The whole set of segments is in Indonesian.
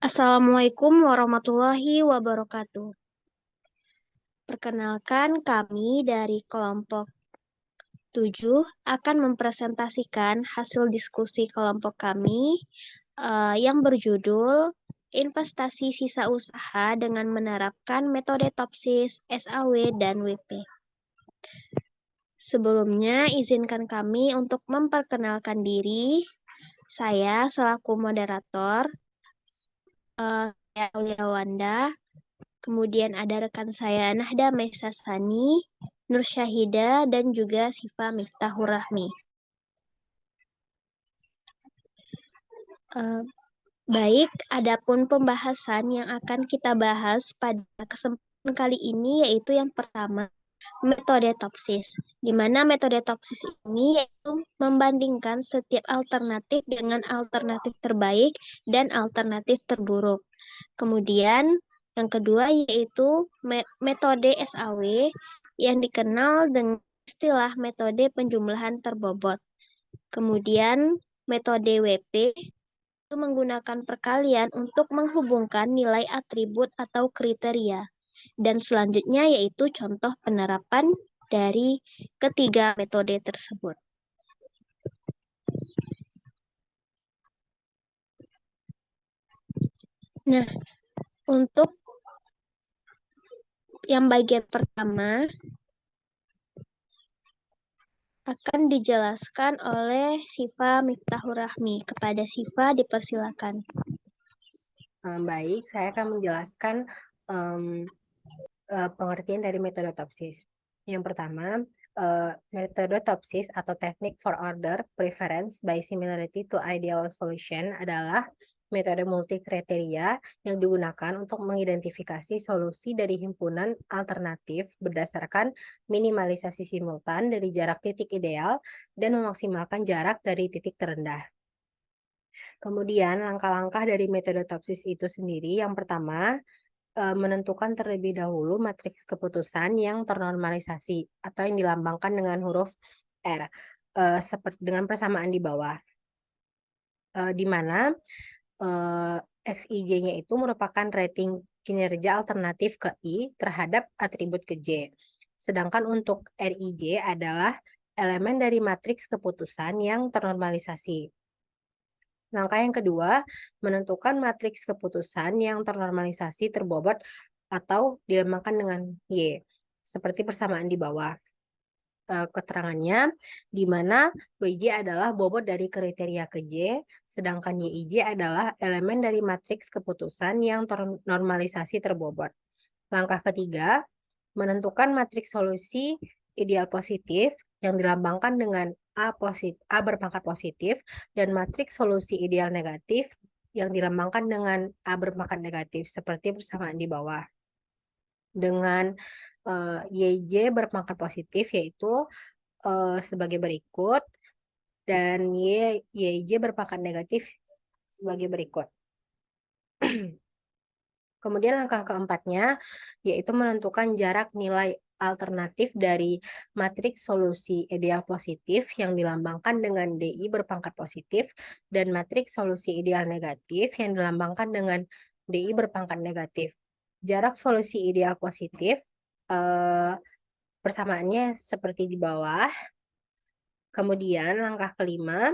Assalamualaikum warahmatullahi wabarakatuh. Perkenalkan, kami dari kelompok 7 akan mempresentasikan hasil diskusi kelompok kami yang berjudul Investasi Sisa Usaha dengan Menerapkan Metode Topsis, SAW, dan WP. Sebelumnya, izinkan kami untuk memperkenalkan diri. Saya selaku moderator, saya Aulia Wanda. Kemudian ada rekan saya Nahda Mesasani, Nur Syahida, dan juga Sifa Miftahur Rahmi. Baik, adapun pembahasan yang akan kita bahas pada kesempatan kali ini yaitu yang pertama, metode Topsis. Di mana metode Topsis ini yaitu membandingkan setiap alternatif dengan alternatif terbaik dan alternatif terburuk. Kemudian yang kedua yaitu metode SAW yang dikenal dengan istilah metode penjumlahan terbobot. Kemudian metode WP itu menggunakan perkalian untuk menghubungkan nilai atribut atau kriteria. Dan selanjutnya yaitu contoh penerapan dari ketiga metode tersebut. Nah, untuk yang bagian pertama akan dijelaskan oleh Sifa Miftahur Rahmi. Kepada Sifa dipersilakan. Baik, saya akan menjelaskan pengertian dari metode Topsis. Yang pertama, metode Topsis atau Technique for Order Preference by Similarity to Ideal Solution adalah metode multi-kriteria yang digunakan untuk mengidentifikasi solusi dari himpunan alternatif berdasarkan minimalisasi simultan dari jarak titik ideal dan memaksimalkan jarak dari titik terendah. Kemudian, langkah-langkah dari metode Topsis itu sendiri, yang pertama, menentukan terlebih dahulu matriks keputusan yang ternormalisasi atau yang dilambangkan dengan huruf R, seperti dengan persamaan di bawah, di mana XIJ-nya itu merupakan rating kinerja alternatif ke I terhadap atribut ke J. Sedangkan untuk RIJ adalah elemen dari matriks keputusan yang ternormalisasi. Langkah yang kedua, menentukan matriks keputusan yang ternormalisasi terbobot atau dilambangkan dengan Y, seperti persamaan di bawah. Keterangannya, di mana WJ adalah bobot dari kriteria ke J, sedangkan YIJ adalah elemen dari matriks keputusan yang ternormalisasi terbobot. Langkah ketiga, menentukan matriks solusi ideal positif yang dilambangkan dengan A berpangkat positif dan matriks solusi ideal negatif yang dilambangkan dengan A berpangkat negatif seperti persamaan di bawah. Dengan YJ berpangkat positif yaitu sebagai berikut dan YJ berpangkat negatif sebagai berikut. Kemudian langkah keempatnya yaitu menentukan jarak nilai alternatif dari matriks solusi ideal positif yang dilambangkan dengan DI berpangkat positif dan matriks solusi ideal negatif yang dilambangkan dengan DI berpangkat negatif. Jarak solusi ideal positif persamaannya seperti di bawah. Kemudian langkah kelima,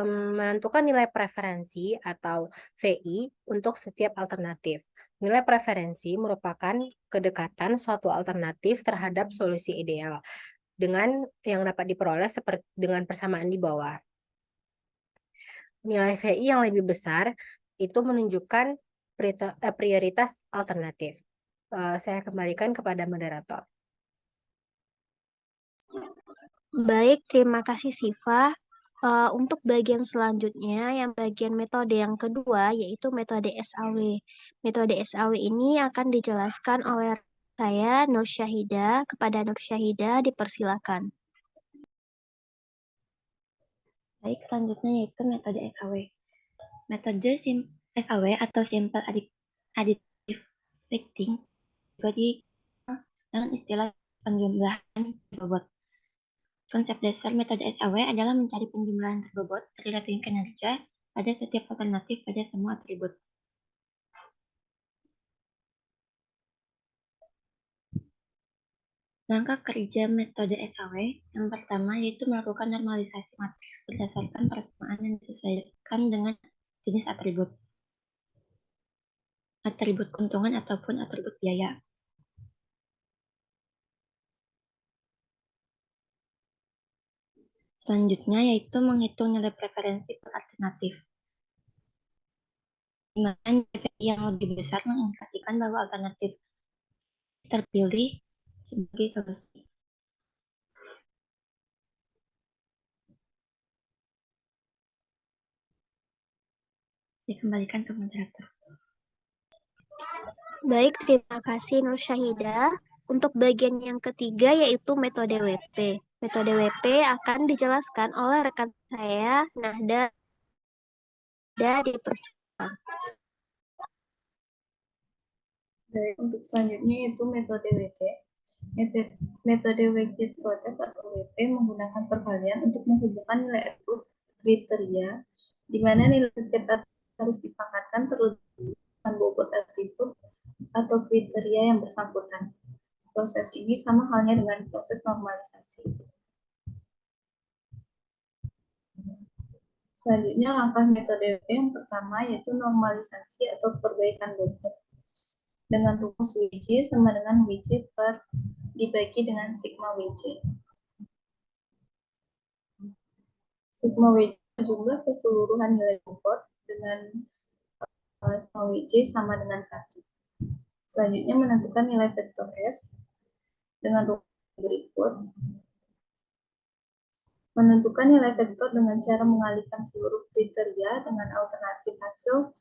menentukan nilai preferensi atau VI untuk setiap alternatif. Nilai preferensi merupakan kedekatan suatu alternatif terhadap solusi ideal dengan yang dapat diperoleh seperti dengan persamaan di bawah. Nilai VI yang lebih besar itu menunjukkan prioritas alternatif. Saya kembalikan kepada moderator. Baik, terima kasih Sifa. Untuk bagian selanjutnya, yang bagian metode yang kedua, yaitu metode SAW. Metode SAW ini akan dijelaskan oleh saya, Nur Syahida. Kepada Nur Syahida, dipersilakan. Baik, selanjutnya yaitu metode SAW. Metode SAW atau Simple Additive Weighting juga dengan istilah penjumlahan berbobot. Konsep dasar metode SAW adalah mencari penjumlahan berbobot dari rating kinerja pada setiap alternatif pada semua atribut. Langkah kerja metode SAW yang pertama yaitu melakukan normalisasi matriks berdasarkan persamaan yang disesuaikan dengan jenis atribut keuntungan ataupun atribut biaya. Selanjutnya yaitu menghitung nilai preferensi per alternatif. Di mana nilai yang lebih besar mengindikasikan bahwa alternatif terpilih sebagai solusi. Saya kembalikan ke moderator. Baik, terima kasih Nur Syahida. Untuk bagian yang ketiga yaitu metode WP. Metode WP akan dijelaskan oleh rekan saya, Nahda, di persiapan. Baik, untuk selanjutnya yaitu metode WP. Metode weighted product atau WP menggunakan perkalian untuk menghubungkan nilai atribut kriteria, di mana nilai setiap atribut harus dipangkatkan terlebih dengan bobot atribut atau kriteria yang bersangkutan. Proses ini sama halnya dengan proses normalisasi. Selanjutnya langkah metode WP yang pertama yaitu normalisasi atau perbaikan bobot dengan rumus WJ sama dengan WJ per dibagi dengan sigma WJ. Sigma WJ jumlah keseluruhan nilai bobot dengan sigma WJ sama dengan 1. Selanjutnya menentukan nilai vektor S dengan rumus berikut. Menentukan nilai vektor dengan cara mengalihkan seluruh kriteria dengan alternatif hasil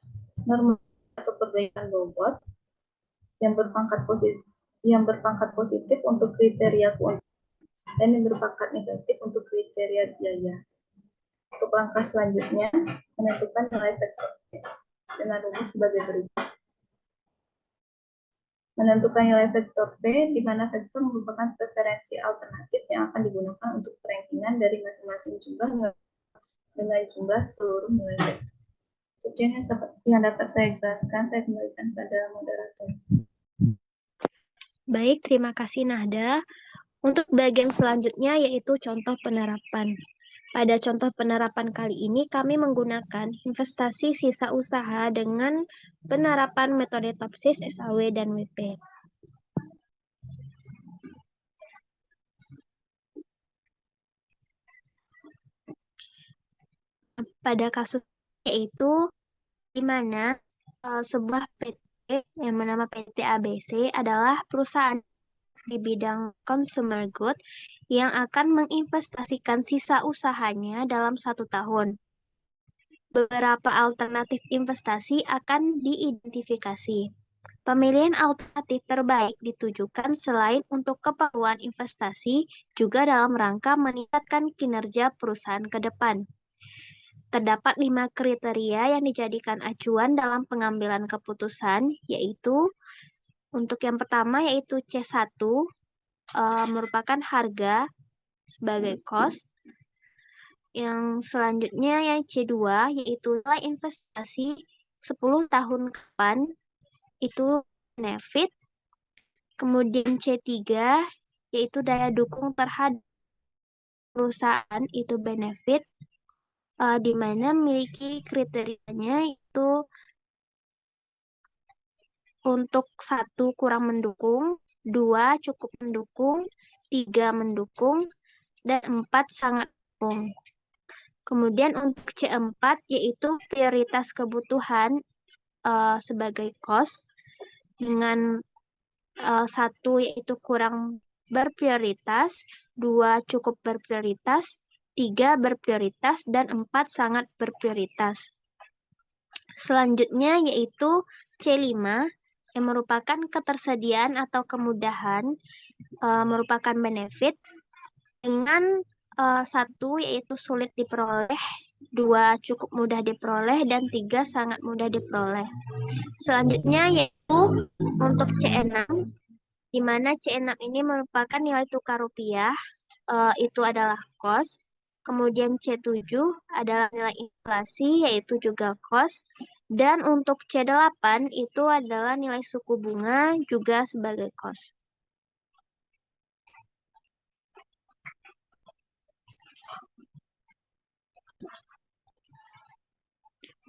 normal atau perbaikan bobot yang berpangkat positif untuk kriteria keuntungan dan yang berpangkat negatif untuk kriteria biaya. Untuk langkah selanjutnya, menentukan nilai vektor V dengan rumus sebagai berikut. Menentukan nilai vektor V, di mana vektor merupakan preferensi alternatif yang akan digunakan untuk perankingan dari masing-masing jumlah dengan jumlah seluruh nilai vektor. Sekian yang dapat saya jelaskan, saya kembalikan pada moderator. Baik, terima kasih Nahda. Untuk bagian selanjutnya yaitu contoh penerapan. Pada contoh penerapan kali ini kami menggunakan investasi sisa usaha dengan penerapan metode TOPSIS, SAW, dan WP. Pada kasus yaitu di mana sebuah PT yang bernama PT ABC adalah perusahaan di bidang consumer good yang akan menginvestasikan sisa usahanya dalam 1 tahun. Beberapa alternatif investasi akan diidentifikasi. Pemilihan alternatif terbaik ditujukan selain untuk keperluan investasi, juga dalam rangka meningkatkan kinerja perusahaan ke depan. Terdapat 5 kriteria yang dijadikan acuan dalam pengambilan keputusan, yaitu untuk yang pertama yaitu C1, merupakan harga sebagai cost. Yang selanjutnya yang C2 yaitu nilai investasi 10 tahun ke depan, itu benefit. Kemudian C3 yaitu daya dukung terhadap perusahaan, itu benefit, di mana memiliki kriterianya itu untuk 1 kurang mendukung, 2 cukup mendukung, 3 mendukung, dan 4 sangat mendukung. Kemudian untuk C4 yaitu prioritas kebutuhan sebagai cost dengan 1 yaitu kurang berprioritas, 2 cukup berprioritas, 3 berprioritas, dan 4 sangat berprioritas. Selanjutnya yaitu C5 yang merupakan ketersediaan atau kemudahan, merupakan benefit dengan 1 yaitu sulit diperoleh, 2 cukup mudah diperoleh, dan 3 sangat mudah diperoleh. Selanjutnya yaitu untuk C6, di mana C6 ini merupakan nilai tukar rupiah, itu adalah cost. Kemudian C7 adalah nilai inflasi, yaitu juga cost. Dan untuk C8 itu adalah nilai suku bunga, juga sebagai cost.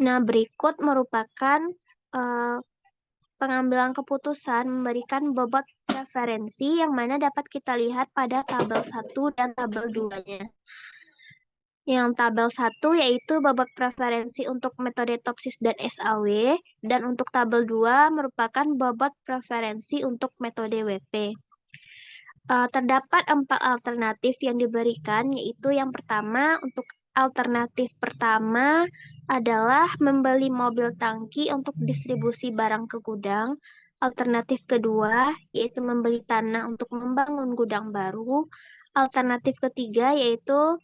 Nah, berikut merupakan pengambilan keputusan memberikan bobot preferensi yang mana dapat kita lihat pada tabel 1 dan tabel 2-nya. Yang tabel 1 yaitu bobot preferensi untuk metode Topsis dan SAW, dan untuk tabel 2 merupakan bobot preferensi untuk metode WP. Terdapat 4 alternatif yang diberikan, yaitu yang pertama, untuk alternatif pertama adalah membeli mobil tangki untuk distribusi barang ke gudang. Alternatif kedua yaitu membeli tanah untuk membangun gudang baru. Alternatif ketiga yaitu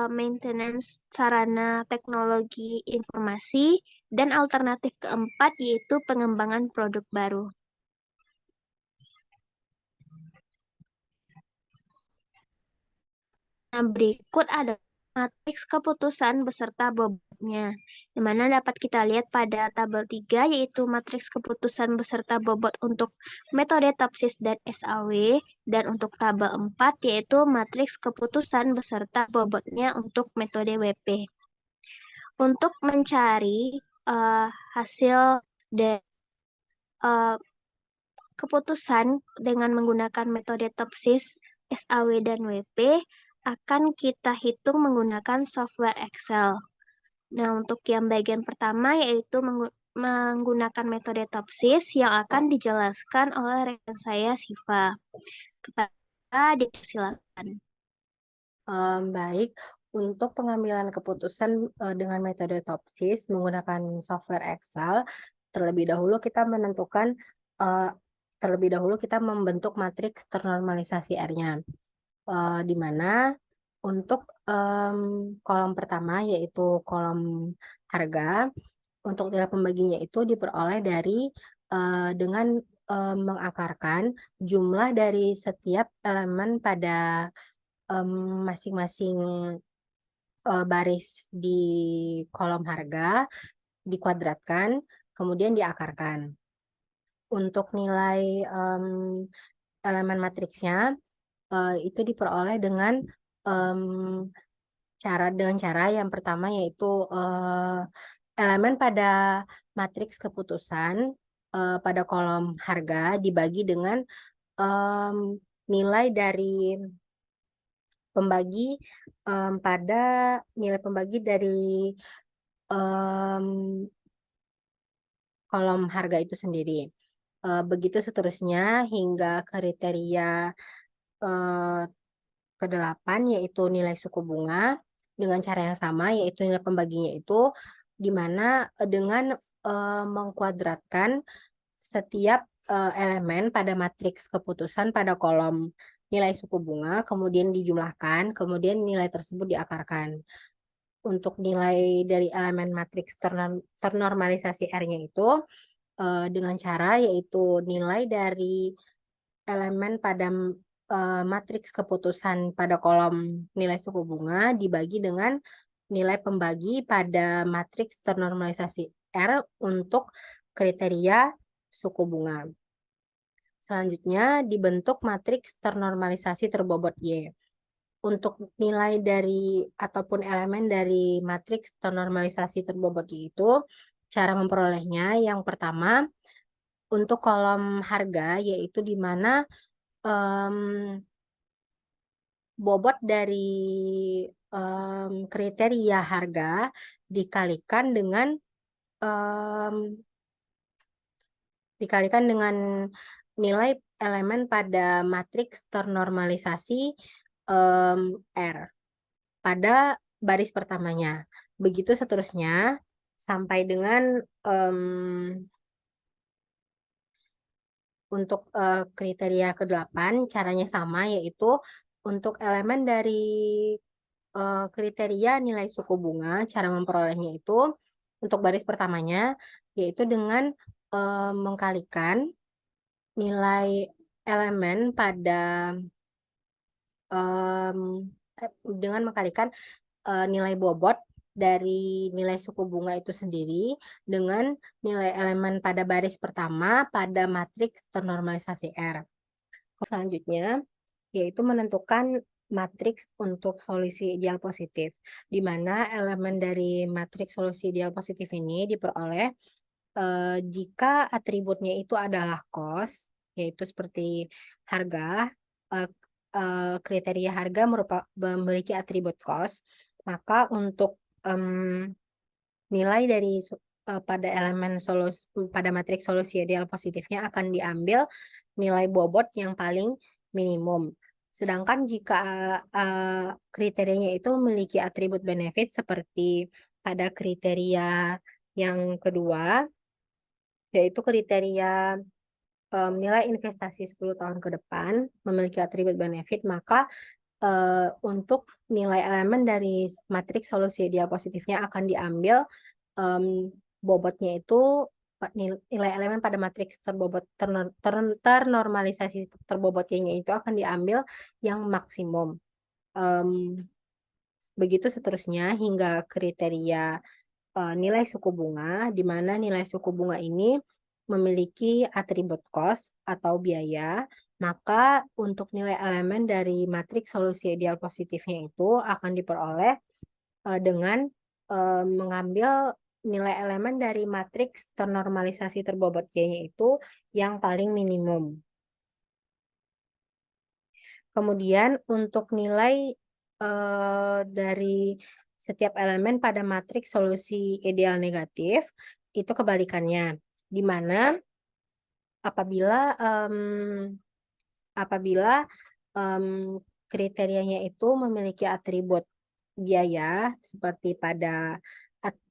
maintenance sarana teknologi informasi. Dan alternatif keempat yaitu pengembangan produk baru. Nah, berikut ada matriks keputusan beserta bobotnya, di mana dapat kita lihat pada tabel 3, yaitu matriks keputusan beserta bobot untuk metode Topsis dan SAW, dan untuk tabel 4, yaitu matriks keputusan beserta bobotnya untuk metode WP. Untuk mencari hasil dari keputusan dengan menggunakan metode Topsis, SAW, dan WP, akan kita hitung menggunakan software Excel. Nah, untuk yang bagian pertama yaitu menggunakan metode Topsis yang akan dijelaskan oleh rekan saya, Siva. Kepada dipersilakan. Baik, untuk pengambilan keputusan dengan metode Topsis menggunakan software Excel, terlebih dahulu kita membentuk matriks ternormalisasi R-nya, di mana untuk kolom pertama yaitu kolom harga, untuk nilai pembaginya itu diperoleh dengan mengakarkan jumlah dari setiap elemen pada masing-masing baris di kolom harga, dikuadratkan, kemudian diakarkan. Untuk nilai elemen matriksnya itu diperoleh dengan cara yang pertama yaitu elemen pada matriks keputusan pada kolom harga dibagi dengan nilai dari kolom harga itu sendiri. Begitu seterusnya hingga kriteria ke-8 yaitu nilai suku bunga dengan cara yang sama, yaitu nilai pembaginya itu di mana dengan mengkuadratkan setiap elemen pada matriks keputusan pada kolom nilai suku bunga, kemudian dijumlahkan, kemudian nilai tersebut diakarkan. Untuk nilai dari elemen matriks ternormalisasi R-nya itu dengan cara yaitu nilai dari elemen pada matriks keputusan pada kolom nilai suku bunga dibagi dengan nilai pembagi pada matriks ternormalisasi R untuk kriteria suku bunga. Selanjutnya dibentuk matriks ternormalisasi terbobot Y. Untuk nilai dari ataupun elemen dari matriks ternormalisasi terbobot Y itu, cara memperolehnya yang pertama untuk kolom harga yaitu di mana bobot dari kriteria harga dikalikan dengan nilai elemen pada matriks ternormalisasi R pada baris pertamanya. Begitu seterusnya sampai dengan untuk kriteria ke-8 caranya sama, yaitu untuk elemen dari kriteria nilai suku bunga, cara memperolehnya itu untuk baris pertamanya yaitu dengan mengkalikan nilai elemen pada nilai bobot dari nilai suku bunga itu sendiri dengan nilai elemen pada baris pertama pada matriks ternormalisasi R. Selanjutnya yaitu menentukan matriks untuk solusi ideal positif, di mana elemen dari matriks solusi ideal positif ini diperoleh jika atributnya itu adalah cost, yaitu seperti harga, eh, kriteria harga memiliki atribut cost, maka untuk nilai dari pada elemen pada matriks solusi ideal positifnya akan diambil nilai bobot yang paling minimum. Sedangkan jika kriterianya itu memiliki atribut benefit seperti pada kriteria yang kedua, yaitu kriteria nilai investasi 10 tahun ke depan memiliki atribut benefit, maka untuk nilai elemen dari matriks solusi ideal positifnya akan diambil bobotnya itu nilai elemen pada matriks ternormalisasi terbobotnya itu akan diambil yang maksimum. Begitu seterusnya hingga kriteria nilai suku bunga, di mana nilai suku bunga ini memiliki atribut cost atau biaya, maka untuk nilai elemen dari matriks solusi ideal positifnya itu akan diperoleh dengan mengambil nilai elemen dari matriks ternormalisasi terbobot Y-nya itu yang paling minimum. Kemudian untuk nilai dari setiap elemen pada matriks solusi ideal negatif itu kebalikannya, di mana apabila kriterianya itu memiliki atribut biaya seperti pada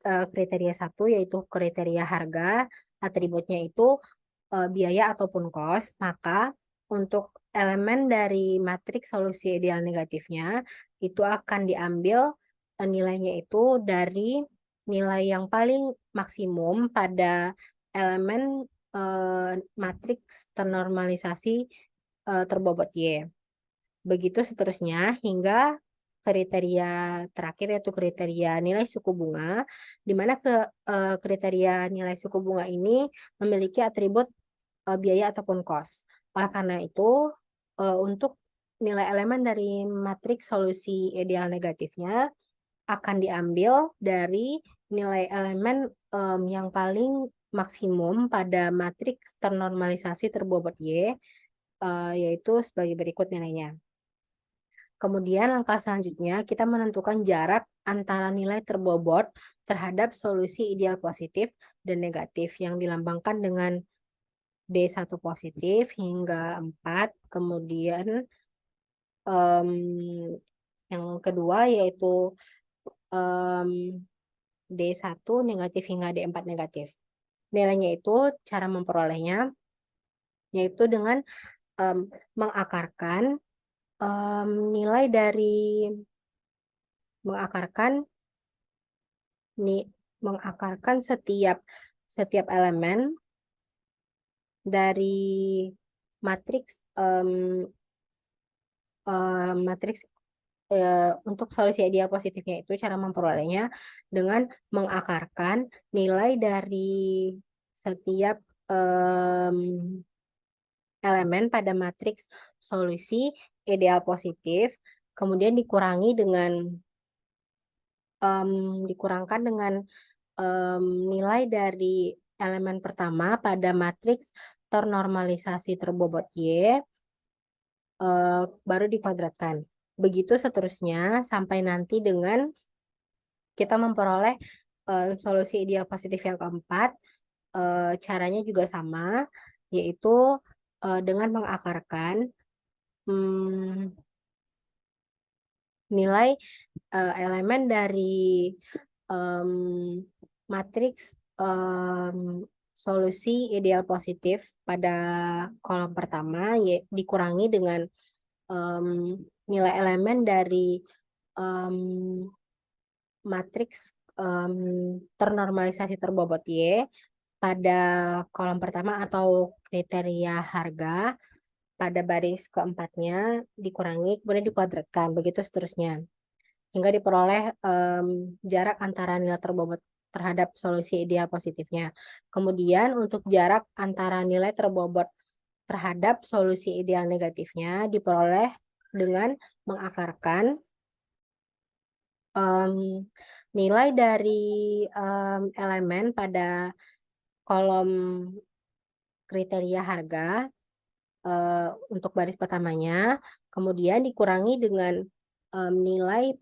kriteria 1 yaitu kriteria harga, atributnya itu biaya ataupun cost, maka untuk elemen dari matriks solusi ideal negatifnya itu akan diambil nilainya itu dari nilai yang paling maksimum pada elemen matriks ternormalisasi terbobot Y. Begitu seterusnya hingga kriteria terakhir yaitu kriteria nilai suku bunga, di mana kriteria nilai suku bunga ini memiliki atribut biaya ataupun cost. Oleh karena itu, untuk nilai elemen dari matriks solusi ideal negatifnya akan diambil dari nilai elemen yang paling maksimum pada matriks ternormalisasi terbobot Y, yaitu sebagai berikut nilainya. Kemudian langkah selanjutnya kita menentukan jarak antara nilai terbobot terhadap solusi ideal positif dan negatif yang dilambangkan dengan D1 positif hingga 4. Kemudian yang kedua yaitu D1 negatif hingga D4 negatif. Nilainya itu cara memperolehnya yaitu dengan mengakarkan nilai dari mengakarkan setiap elemen dari matriks untuk solusi ideal positifnya itu cara memperolehnya dengan mengakarkan nilai dari setiap elemen pada matriks solusi ideal positif, kemudian dikurangkan dengan nilai dari elemen pertama pada matriks ternormalisasi terbobot Y, baru dikuadratkan. Begitu seterusnya sampai nanti dengan kita memperoleh solusi ideal positif yang keempat. Caranya juga sama, yaitu dengan mengakarkan nilai elemen dari matriks solusi ideal positif pada kolom pertama dikurangi dengan nilai elemen dari matriks ternormalisasi terbobot Y pada kolom pertama atau kriteria harga pada baris keempatnya dikurangi kemudian dikuadratkan, begitu seterusnya hingga diperoleh jarak antara nilai terbobot terhadap solusi ideal positifnya. Kemudian untuk jarak antara nilai terbobot terhadap solusi ideal negatifnya diperoleh dengan mengakarkan nilai dari elemen pada kolom kriteria harga untuk baris pertamanya, kemudian dikurangi dengan nilai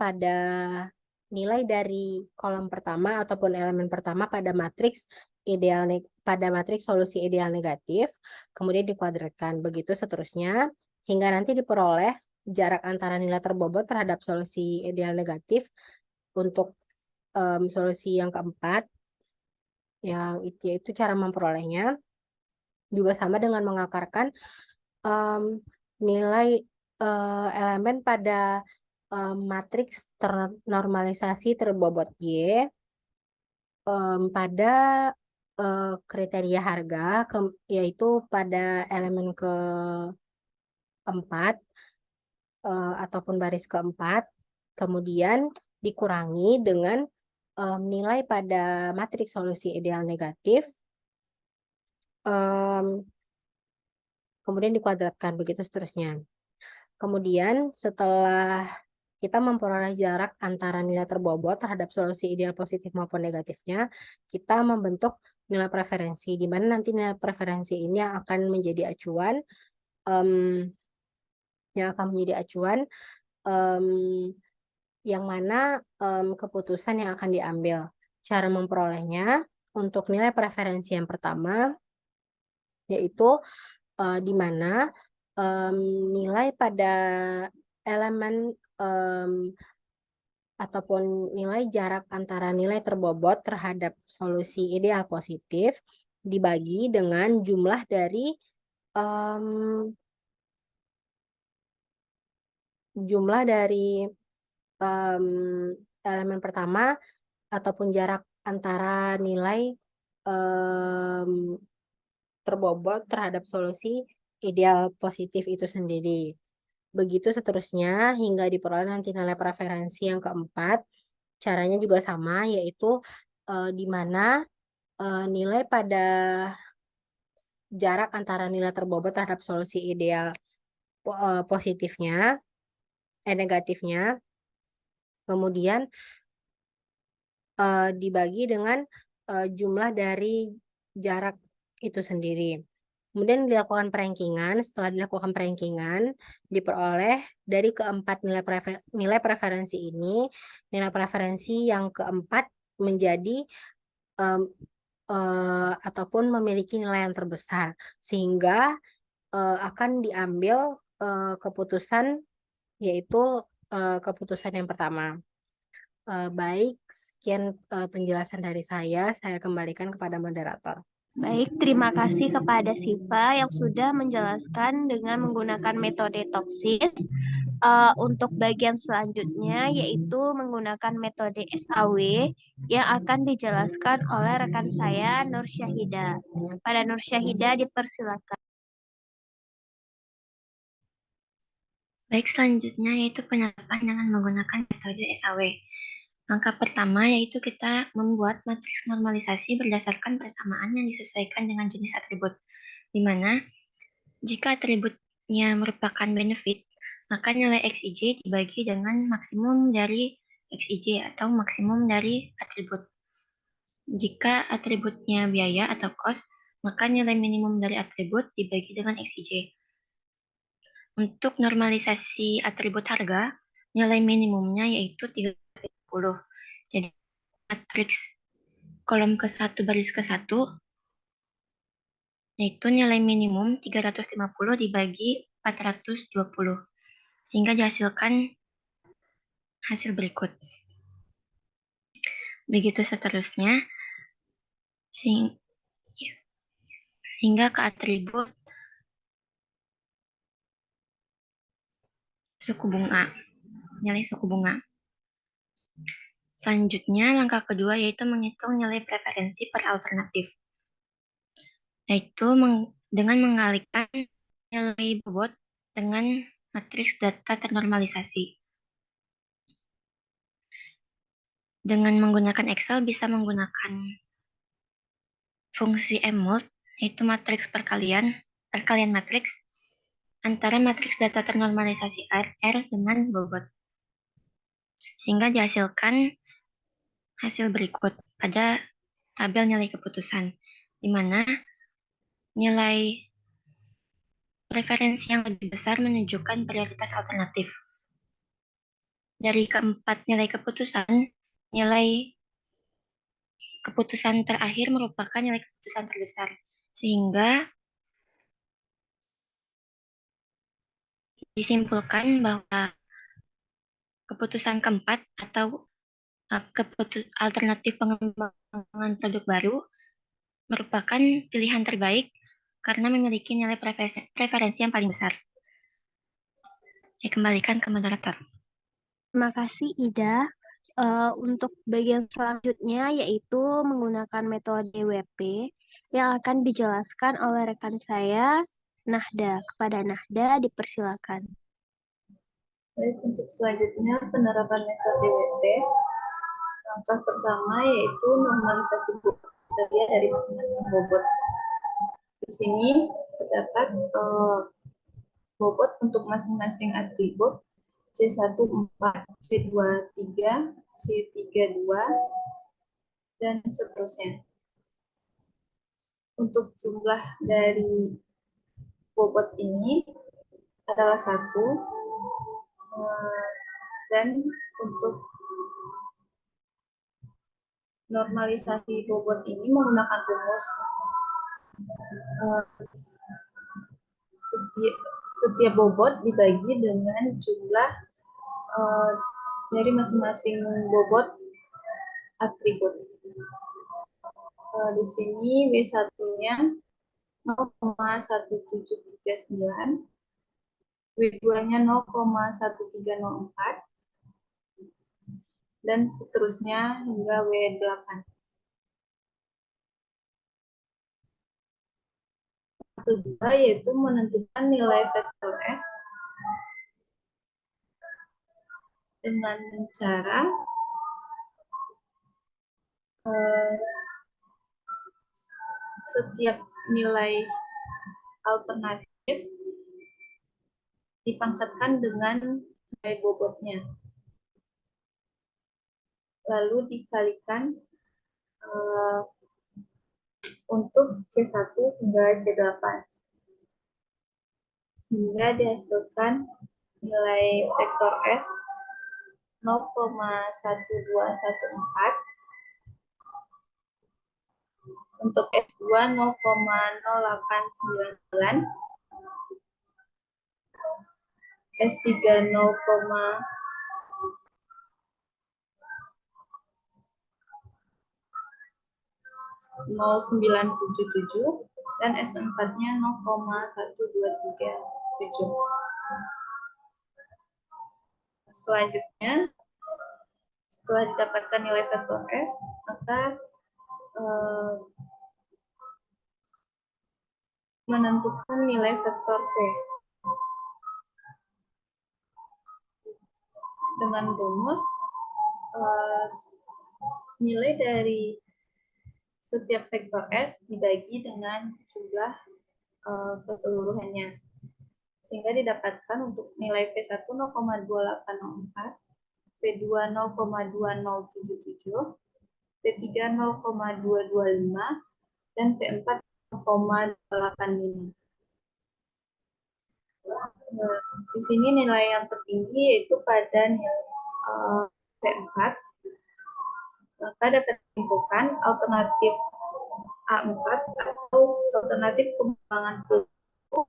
dari kolom pertama ataupun elemen pertama pada matriks pada matriks solusi ideal negatif, kemudian dikuadratkan. Begitu seterusnya hingga nanti diperoleh jarak antara nilai terbobot terhadap solusi ideal negatif untuk solusi yang keempat, yang itu cara memperolehnya juga sama dengan mengakarkan nilai elemen pada matriks normalisasi terbobot Y pada kriteria harga, yaitu pada elemen keempat ataupun baris keempat, kemudian dikurangi dengan nilai pada matriks solusi ideal negatif, kemudian dikuadratkan, begitu seterusnya. Kemudian setelah kita memperoleh jarak antara nilai terbobot terhadap solusi ideal positif maupun negatifnya, kita membentuk nilai preferensi, di mana nanti nilai preferensi ini akan menjadi acuan, yang mana keputusan yang akan diambil. Cara memperolehnya untuk nilai preferensi yang pertama, yaitu di mana nilai pada elemen ataupun nilai jarak antara nilai terbobot terhadap solusi ideal positif dibagi dengan jumlah dari elemen pertama ataupun jarak antara nilai terbobot terhadap solusi ideal positif itu sendiri. Begitu seterusnya hingga diperoleh nanti nilai preferensi yang keempat. Caranya juga sama, yaitu di mana nilai pada jarak antara nilai terbobot terhadap solusi ideal negatifnya, kemudian dibagi dengan jumlah dari jarak itu sendiri. Kemudian dilakukan perankingan. Setelah dilakukan perankingan, diperoleh dari keempat nilai preferensi ini, nilai preferensi yang keempat menjadi ataupun memiliki nilai yang terbesar, sehingga akan diambil keputusan, yaitu keputusan yang pertama. Baik, sekian penjelasan dari saya. Saya kembalikan kepada moderator. Baik, terima kasih kepada Siva yang sudah menjelaskan dengan menggunakan metode Topsis. Untuk bagian selanjutnya yaitu menggunakan metode SAW yang akan dijelaskan oleh rekan saya Nur Syahida. Pada Nur Syahida dipersilakan. Baik, selanjutnya yaitu penerapan dengan menggunakan metode SAW. Langkah pertama yaitu kita membuat matriks normalisasi berdasarkan persamaan yang disesuaikan dengan jenis atribut, di mana jika atributnya merupakan benefit, maka nilai XIJ dibagi dengan maksimum dari XIJ atau maksimum dari atribut. Jika atributnya biaya atau cost, maka nilai minimum dari atribut dibagi dengan XIJ. Untuk normalisasi atribut harga, nilai minimumnya yaitu 350. Jadi matriks kolom ke-1 baris ke-1 yaitu nilai minimum 350 dibagi 420 sehingga dihasilkan hasil berikut. Begitu seterusnya sehingga ke atribut suku bunga, nilai suku bunga. Selanjutnya, langkah kedua yaitu menghitung nilai preferensi per alternatif, yaitu dengan mengalihkan nilai bobot dengan matriks data ternormalisasi. Dengan menggunakan Excel bisa menggunakan fungsi MMULT, yaitu matriks perkalian matriks, antara matriks data ternormalisasi R dengan bobot. Sehingga dihasilkan hasil berikut pada tabel nilai keputusan, di mana nilai preferensi yang lebih besar menunjukkan prioritas alternatif. Dari keempat nilai keputusan, nilai keputusan terakhir merupakan nilai keputusan terbesar, sehingga disimpulkan bahwa keputusan keempat atau alternatif pengembangan produk baru merupakan pilihan terbaik karena memiliki nilai preferensi yang paling besar. Saya kembalikan ke moderator. Terima kasih, Ida. Untuk bagian selanjutnya yaitu menggunakan metode WP yang akan dijelaskan oleh rekan saya, Nahda. Kepada Nahda, dipersilakan. Baik, untuk selanjutnya penerapan metode WP. Langkah pertama yaitu normalisasi kriteria dari masing-masing bobot. Di sini terdapat bobot untuk masing-masing atribut C14, C23, C32, dan seterusnya. Untuk jumlah dari bobot ini adalah 1, dan untuk normalisasi bobot ini menggunakan rumus setiap bobot dibagi dengan jumlah dari masing-masing bobot atribut. Di sini W1-nya 0,1739, W2-nya 0,1304, dan seterusnya hingga W8. Kedua yaitu menentukan nilai vektor S dengan cara setiap nilai alternatif dipangkatkan dengan nilai bobotnya, lalu dikalikan untuk C1 hingga C8, sehingga dihasilkan nilai vektor S 0,1214, untuk S2 0,0899, S3 0,0977, dan S4-nya 0,1237. Selanjutnya, setelah didapatkan nilai vektor S, maka menentukan nilai vektor V dengan rumus nilai dari setiap vektor S dibagi dengan jumlah keseluruhannya, sehingga didapatkan untuk nilai V1 0,2804, V2 0,2077, V3 0,225, dan V4 0,85. Di sini nilai yang tertinggi yaitu pada V4. Maka dapat disimpulkan alternatif A4 atau alternatif pengembangan produk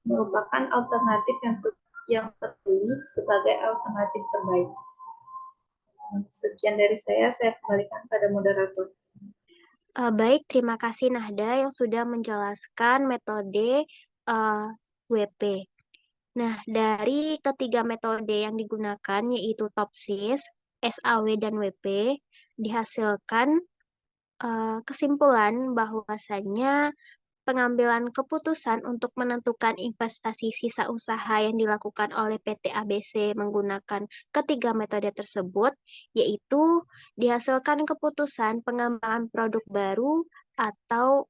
merupakan alternatif yang terpilih sebagai alternatif terbaik. Sekian dari saya kembalikan pada moderator. Baik, terima kasih Nahda yang sudah menjelaskan metode WP. Nah, dari ketiga metode yang digunakan yaitu TOPSIS, SAW, dan WP, dihasilkan kesimpulan bahwasannya pengambilan keputusan untuk menentukan investasi sisa usaha yang dilakukan oleh PT ABC menggunakan ketiga metode tersebut, yaitu dihasilkan keputusan pengembangan produk baru atau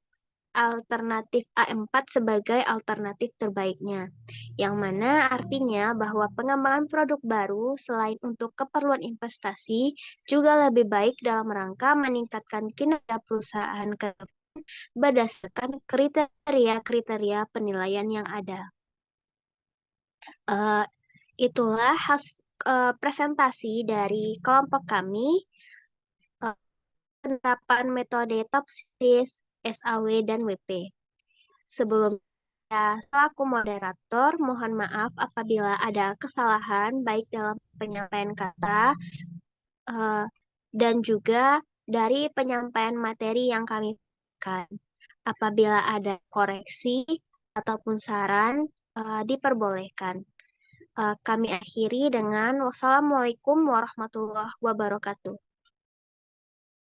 alternatif A4 sebagai alternatif terbaiknya, yang mana artinya bahwa pengembangan produk baru selain untuk keperluan investasi juga lebih baik dalam rangka meningkatkan kinerja perusahaan ke berdasarkan kriteria-kriteria penilaian yang ada. Eh, itulah presentasi dari kelompok kami, penerapan metode TOPSIS, SAW, dan WP. Sebelumnya, selaku moderator, mohon maaf apabila ada kesalahan baik dalam penyampaian kata dan juga dari penyampaian materi yang kami berikan. Apabila ada koreksi ataupun saran, diperbolehkan. Kami akhiri dengan wassalamualaikum warahmatullahi wabarakatuh.